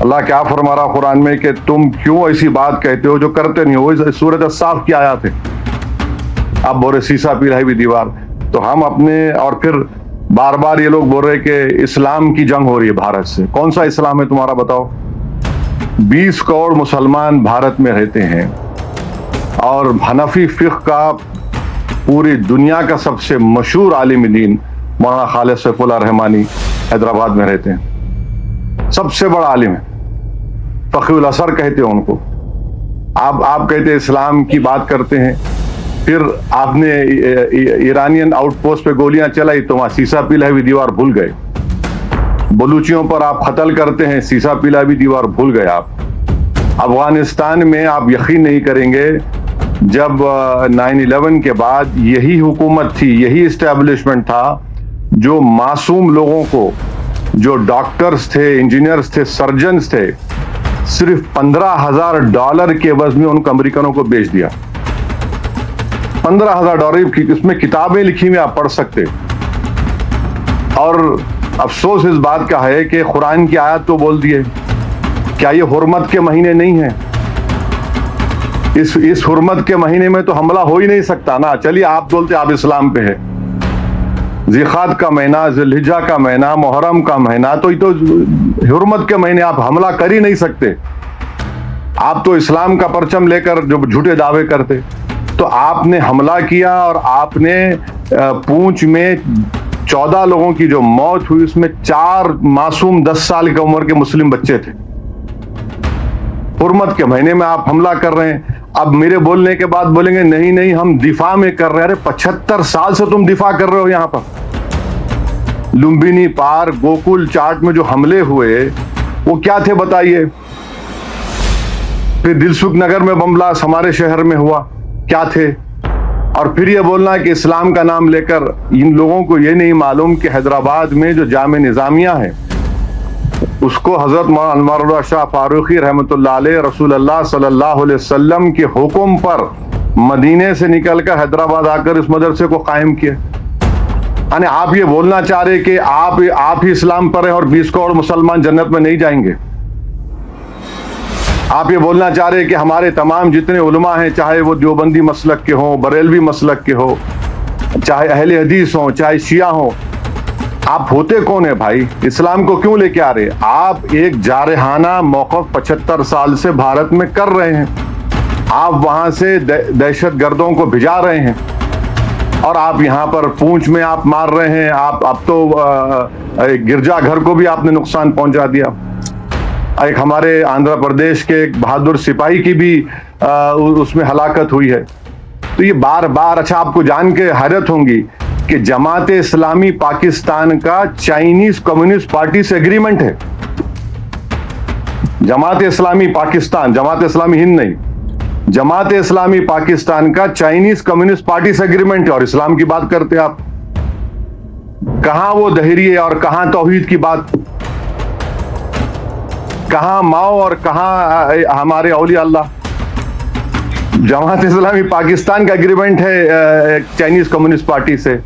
اللہ کیا فرما رہا قرآن میں کہ تم کیوں ایسی بات کہتے ہو جو کرتے نہیں ہو. سورۃ الصاف کی آیات ہے. اب بول رہے سیسا پی رہی بھی دیوار. تو ہم اپنے اور پھر بار بار یہ لوگ بول رہے کہ اسلام کی جنگ ہو رہی ہے بھارت سے. کون سا اسلام ہے تمہارا بتاؤ؟ 20 کروڑ مسلمان بھارت میں رہتے ہیں اور حنفی فقہ کا پوری دنیا کا سب سے مشہور عالم دین مولانا خالد سیف اللہ رحمانی حیدرآباد میں رہتے ہیں. سب سے بڑا عالم ہے, فقیہ الاثر کہتے ہیں ان کو. آپ کہتے ہیں اسلام کی بات کرتے ہیں, پھر آپ نے ایرانین آؤٹ پوسٹ پہ گولیاں چلائی تو وہاں سیسا پیلا ہوئی دیوار بھول گئے. بلوچیوں پر آپ قتل کرتے ہیں, سیسا پیلا ہوئی دیوار بھول گئے آپ. افغانستان میں آپ یقین نہیں کریں گے, جب 9/11 کے بعد یہی حکومت تھی, یہی اسٹیبلشمنٹ تھا جو معصوم لوگوں کو, جو ڈاکٹرز تھے, انجینئرز تھے, سرجنز تھے, صرف $15,000 کے عوض میں ان کو امریکنوں کو بیچ دیا. $15,000 اس میں کتابیں لکھی ہوئی آپ پڑھ سکتے. اور افسوس اس بات کا ہے کہ قرآن کی آیت تو بول دیے, کیا یہ حرمت کے مہینے نہیں ہیں؟ اس حرمت کے مہینے میں تو حملہ ہو ہی نہیں سکتا نا. چلیے آپ بولتے آپ اسلام پہ ہے, ذیقعد کا مہینہ, ذی الحجہ کا مہینہ, محرم کا مہینہ, تو یہ تو حرمت کے مہینے آپ حملہ کر ہی نہیں سکتے. آپ تو اسلام کا پرچم لے کر جو جھوٹے دعوے کرتے, تو آپ نے حملہ کیا اور آپ نے پونچھ میں 14 لوگوں کی جو موت ہوئی اس میں 4 معصوم 10 سال کی عمر کے مسلم بچے تھے. حرمت کے مہینے میں آپ حملہ کر رہے ہیں. اب میرے بولنے کے بعد بولیں گے نہیں نہیں ہم دفاع میں کر رہے ہیں. ارے 75 سال سے تم دفاع کر رہے ہو. یہاں پر لمبینی پار, گوکل چاٹ میں جو حملے ہوئے وہ کیا تھے بتائیے. پھر دلسکھ نگر میں بم بلاسٹ ہمارے شہر میں ہوا, کیا تھے. اور پھر یہ بولنا کہ اسلام کا نام لے کر, ان لوگوں کو یہ نہیں معلوم کہ حیدرآباد میں جو جامع نظامیہ ہے اس کو حضرت مولانا انوار اللہ شاہ فاروقی رحمۃ اللہ علیہ رسول اللہ صلی اللہ علیہ وسلم کے حکم پر مدینے سے نکل کر حیدرآباد آ کر اس مدرسے کو قائم کیا. یعنی آپ یہ بولنا چاہ رہے کہ آپ ہی اسلام پر ہیں اور 20 کروڑ مسلمان جنت میں نہیں جائیں گے. آپ یہ بولنا چاہ رہے کہ ہمارے تمام جتنے علماء ہیں, چاہے وہ دیوبندی مسلک کے ہوں, بریلوی مسلک کے ہوں, چاہے اہل حدیث ہوں, چاہے شیعہ ہوں, آپ ہوتے کون ہیں بھائی؟ اسلام کو کیوں لے کے آ رہے؟ آپ ایک جارحانہ موقف 75 سال سے بھارت میں کر رہے ہیں. آپ وہاں سے دہشت گردوں کو بھجا رہے ہیں اور آپ یہاں پر پونچھ میں آپ مار رہے ہیں. آپ اب تو گرجا گھر کو بھی آپ نے نقصان پہنچا دیا. ایک ہمارے آندھرا پردیش کے ایک بہادر سپاہی کی بھی اس میں ہلاکت ہوئی ہے. تو یہ بار بار, اچھا آپ کو جان کے حیرت ہوں گی کہ جماعت اسلامی پاکستان کا چائنیز کمیونسٹ پارٹی سے ایگریمنٹ ہے. جماعت اسلامی پاکستان, جماعت اسلامی ہند نہیں, جماعت اسلامی پاکستان کا چائنیز کمیونسٹ پارٹی سے ایگریمنٹ ہے. اور اسلام کی بات کرتے آپ, کہاں وہ دہریے اور کہاں توحید کی بات, کہاں ماؤ اور کہاں ہمارے اولیاء اللہ. جماعت اسلامی پاکستان کا ایگریمنٹ ہے چائنیز کمیونسٹ پارٹی سے.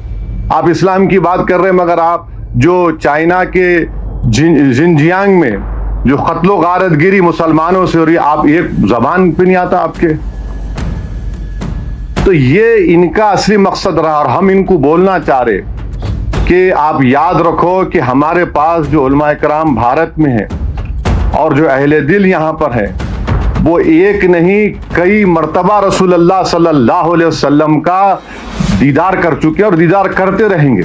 آپ اسلام کی بات کر رہے ہیں, مگر آپ جو چائنا کے زنجیانگ میں جو قتل و غارت گیری مسلمانوں سے ہو رہی, آپ ایک زبان پہ نہیں آتا آپ کے. تو یہ ان کا اصلی مقصد رہا, اور ہم ان کو بولنا چاہ رہے کہ آپ یاد رکھو کہ ہمارے پاس جو علماء کرام بھارت میں ہیں اور جو اہل دل یہاں پر ہیں, وہ ایک نہیں کئی مرتبہ رسول اللہ صلی اللہ علیہ وسلم کا دیدار کر چکے اور دیدار کرتے رہیں گے.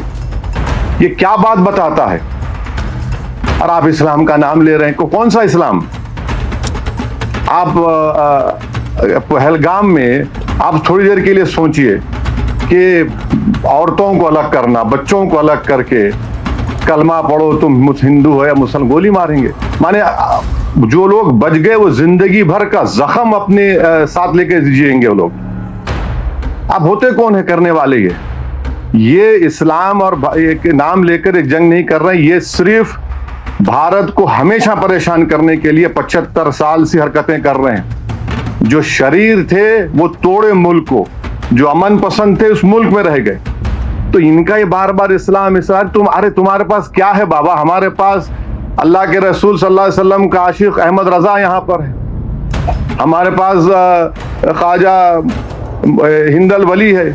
یہ کیا بات بتاتا ہے؟ اور آپ اسلام کا نام لے رہے ہیں. کون سا اسلام؟ آپ پہلگام میں آپ تھوڑی دیر کے لیے سوچئے کہ عورتوں کو الگ کرنا, بچوں کو الگ کر کے کلمہ پڑھو تم ہندو ہو یا مسلم, گولی ماریں گے. مانے جو لوگ بچ گئے وہ زندگی بھر کا زخم اپنے ساتھ لے کے جیئیں گے وہ لوگ. اب ہوتے کون ہیں کرنے والے؟ یہ اسلام اور ایک نام لے کر ایک جنگ نہیں کر رہے ہیں. یہ صرف بھارت کو ہمیشہ پریشان کرنے کے لیے 75 سال سے حرکتیں کر رہے ہیں. جو شریر تھے وہ توڑے ملک کو, جو امن پسند تھے اس ملک میں رہ گئے. تو ان کا یہ بار بار اسلام, تمہارے پاس کیا ہے بابا؟ ہمارے پاس اللہ کے رسول صلی اللہ علیہ وسلم کا عاشق احمد رضا یہاں پر ہے, ہمارے پاس خواجہ ہند الولی ہے.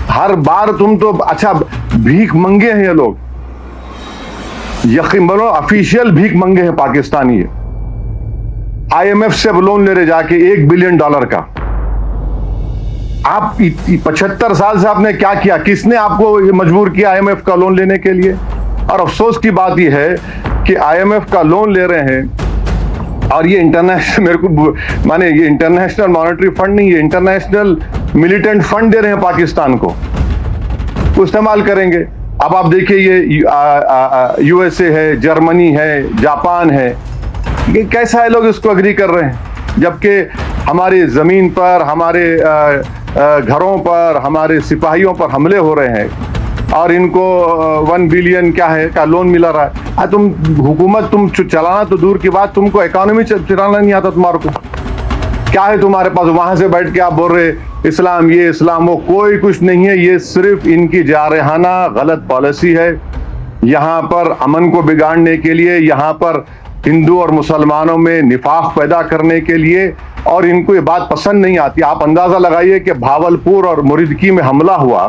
ہر بار تم تو اچھا بھیک منگے ہیں یہ لوگ, یقین بولو افیشیل بھیک منگے ہیں پاکستانی. آئی ایم ایف سے لون لے رہے جا کے $1 بلین کا. آپ 75 سال سے آپ نے کیا کیا؟ کس نے آپ کو مجبور کیا آئی ایم ایف کا لون لینے کے لیے؟ اور افسوس کی بات یہ ہے کہ آئی ایم ایف کا لون لے رہے ہیں اور یہ انٹرنیشنل, میرے کو مانے یہ انٹرنیشنل مانیٹری فنڈ نہیں, یہ انٹرنیشنل ملیٹنٹ فنڈ دے رہے ہیں پاکستان کو, استعمال کریں گے. اب آپ دیکھیے یہ یو ایس اے ہے, جرمنی ہے, جاپان ہے, یہ کیسا ہے لوگ اس کو اگری کر رہے ہیں, جبکہ ہماری زمین پر, ہمارے گھروں پر, ہمارے سپاہیوں پر حملے ہو رہے ہیں اور ان کو 1 بلین کیا ہے کا لون ملا رہا ہے. تم حکومت تم چلانا تو دور کی بات, تم کو اکانومی چلانا نہیں آتا تمہارے کو. کیا ہے تمہارے پاس؟ وہاں سے بیٹھ کے آپ بول رہے اسلام یہ اسلام وہ, کوئی کچھ نہیں ہے. یہ صرف ان کی جارحانہ غلط پالیسی ہے. یہاں پر امن کو بگاڑنے کے لیے, یہاں پر ہندو اور مسلمانوں میں نفاق پیدا کرنے کے لیے, اور ان کو یہ بات پسند نہیں آتی. آپ اندازہ لگائیے کہ بھاولپور اور مریدکی میں حملہ ہوا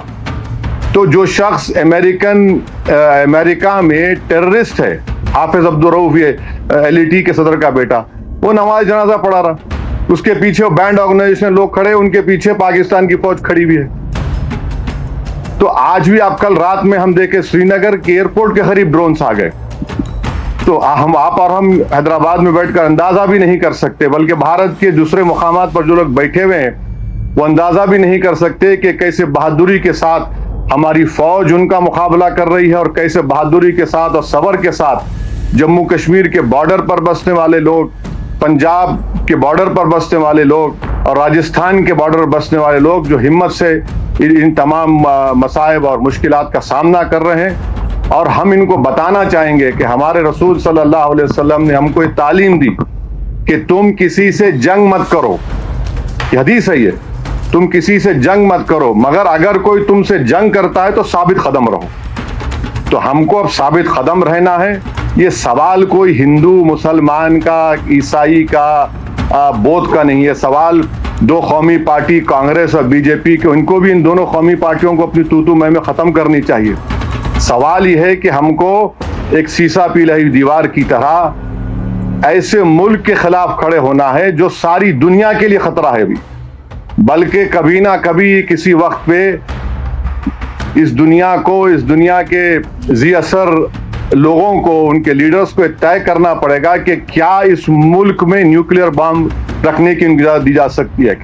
تو جو شخص امریکہ میں ٹیررسٹ ہے, حافظ عبدالرؤف, یہ LET کے صدر کا بیٹا, وہ نماز جنازہ پڑھا رہا, اس کے پیچھے بینڈ آرگنائزیشن لوگ کھڑے, ان کے پیچھے پاکستان کی فوج کھڑی ہوئی ہے. تو آج بھی آپ کل رات میں ہم دیکھے سری نگر کے ایئرپورٹ کے قریب ڈرونز آ گئے. تو آپ اور ہم حیدرآباد میں بیٹھ کر اندازہ بھی نہیں کر سکتے, بلکہ بھارت کے دوسرے مقامات پر جو لوگ بیٹھے ہوئے ہیں وہ اندازہ بھی نہیں کر سکتے کہ کیسے بہادری کے ساتھ ہماری فوج ان کا مقابلہ کر رہی ہے, اور کیسے بہادری کے ساتھ اور صبر کے ساتھ جموں کشمیر کے بارڈر پر بسنے والے لوگ, پنجاب کے بارڈر پر بسنے والے لوگ, اور راجستھان کے بارڈر پر بسنے والے لوگ جو ہمت سے ان تمام مصائب اور مشکلات کا سامنا کر رہے ہیں. اور ہم ان کو بتانا چاہیں گے کہ ہمارے رسول صلی اللہ علیہ وسلم نے ہم کو یہ تعلیم دی کہ تم کسی سے جنگ مت کرو. یہ حدیث ہے, یہ تم کسی سے جنگ مت کرو, مگر اگر کوئی تم سے جنگ کرتا ہے تو ثابت قدم رہو. تو ہم کو اب ثابت قدم رہنا ہے. یہ سوال کوئی ہندو مسلمان کا, عیسائی کا, بودھ کا نہیں. یہ سوال دو قومی پارٹی کانگریس اور BJP کے, ان کو بھی ان دونوں قومی پارٹیوں کو اپنی تو میں ختم کرنی چاہیے. سوال یہ ہے کہ ہم کو ایک سیسا پی دیوار کی طرح ایسے ملک کے خلاف کھڑے ہونا ہے جو ساری دنیا کے لیے خطرہ ہے بھی, بلکہ کبھی نہ کبھی کسی وقت پہ اس دنیا کے ذی اثر لوگوں کو, ان کے لیڈرز کو طے کرنا پڑے گا کہ کیا اس ملک میں نیوکلیئر بام رکھنے کی اجازت دی جا سکتی ہے.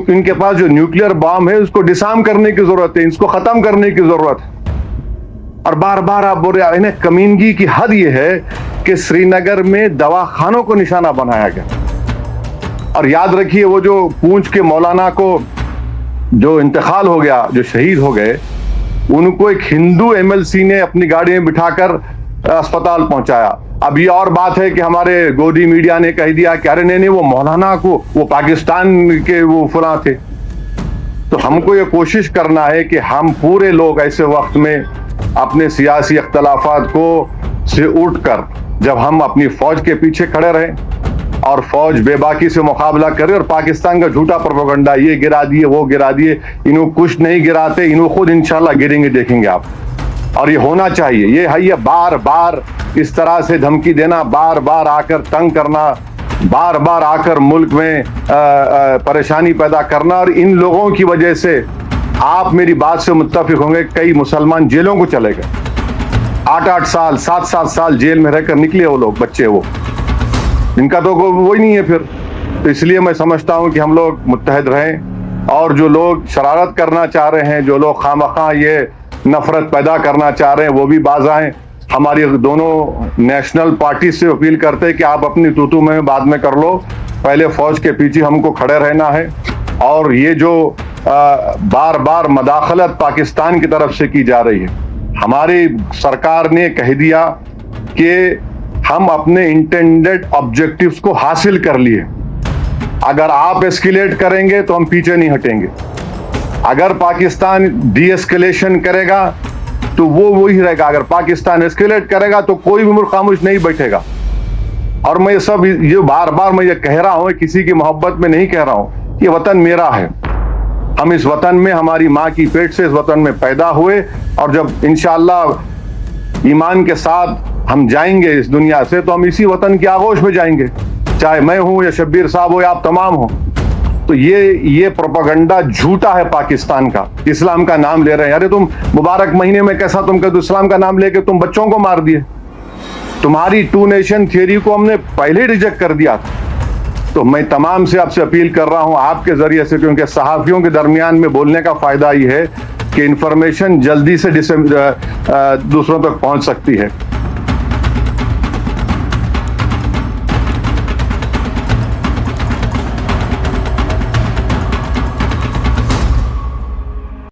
ان کے پاس جو نیوکلیئر بام ہے اس کو ڈسارم کرنے کی ضرورت ہے, اس کو ختم کرنے کی ضرورت ہے. اور بار بار آپ بول رہے ہیں, کمینگی کی حد یہ ہے کہ سری نگر میں دواخانوں کو نشانہ بنایا گیا. اور یاد رکھیے وہ جو پونچھ کے مولانا کو جو انتقال ہو گیا, جو شہید ہو گئے, ان کو ایک ہندو MLC نے اپنی گاڑی میں بٹھا کر اسپتال پہنچایا. اب یہ اور بات ہے کہ ہمارے گودی میڈیا نے کہہ دیا کہ ارے نہیں وہ مولانا کو وہ پاکستان کے وہ فلاں تھے. تو ہم کو یہ کوشش کرنا ہے کہ ہم پورے لوگ ایسے وقت میں اپنے سیاسی اختلافات کو سے اٹھ کر جب ہم اپنی فوج کے پیچھے کھڑے رہیں اور فوج بے باکی سے مقابلہ کرے, اور پاکستان کا جھوٹا پروپیگنڈا یہ گرا دیے وہ گرا دیے, انہوں کچھ نہیں گراتے, انہوں خود انشاءاللہ گریں گے, دیکھیں گے آپ. اور یہ ہونا چاہیے. یہ ہے یہ بار بار اس طرح سے دھمکی دینا, بار بار آ کر تنگ کرنا, بار بار آ کر ملک میں پریشانی پیدا کرنا. اور ان لوگوں کی وجہ سے آپ میری بات سے متفق ہوں گے, کئی مسلمان جیلوں کو چلے گئے, 8-8 سال 7-7 سال جیل میں رہ کر نکلے وہ لوگ, بچے وہ, ان کا تو وہی نہیں ہے پھر. تو اس لیے میں سمجھتا ہوں کہ ہم لوگ متحد رہیں, اور جو لوگ شرارت کرنا چاہ رہے ہیں, جو لوگ خواہ یہ نفرت پیدا کرنا چاہ رہے ہیں, وہ بھی باز آئیں. ہماری دونوں نیشنل پارٹی سے اپیل کرتے کہ آپ اپنی تو میں بعد میں کر لو, پہلے فوج کے پیچھے ہم کو کھڑے رہنا ہے. اور یہ جو بار بار مداخلت پاکستان کی طرف سے کی جا رہی ہے, ہماری سرکار نے کہہ دیا کہ ہم اپنے انٹینڈڈ آبجیکٹیوز کو حاصل کر لیے. اگر آپ ایسکیلیٹ کریں گے تو ہم پیچھے نہیں ہٹیں گے. اگر پاکستان ڈی ایسکیلیشن کرے گا تو وہ وہی رہے گا. اگر پاکستان اسکیلیٹ کرے گا تو کوئی بھی ملک خاموش نہیں بیٹھے گا. اور میں یہ بار بار میں یہ کہہ رہا ہوں, کسی کی محبت میں نہیں کہہ رہا ہوں, یہ وطن میرا ہے. ہم اس وطن میں, ہماری ماں کی پیٹ سے اس وطن میں پیدا ہوئے, اور جب انشاءاللہ ایمان کے ساتھ ہم جائیں گے اس دنیا سے تو ہم اسی وطن کی آغوش میں جائیں گے, چاہے میں ہوں یا شبیر صاحب ہو یا آپ تمام ہوں. تو یہ پروپیگنڈا جھوٹا ہے پاکستان کا. اسلام کا نام لے رہے ہیں. ارے تم مبارک مہینے میں کیسا تم کہ اسلام کا نام لے کے تم بچوں کو مار دیے. تمہاری 2 نیشن تھیوری کو ہم نے پہلے ریجیکٹ کر دیا تھا. تو میں تمام سے آپ سے اپیل کر رہا ہوں آپ کے ذریعے سے, کیونکہ صحافیوں کے درمیان میں بولنے کا فائدہ یہ ہے کہ انفارمیشن جلدی سے دوسروں تک پہنچ سکتی ہے.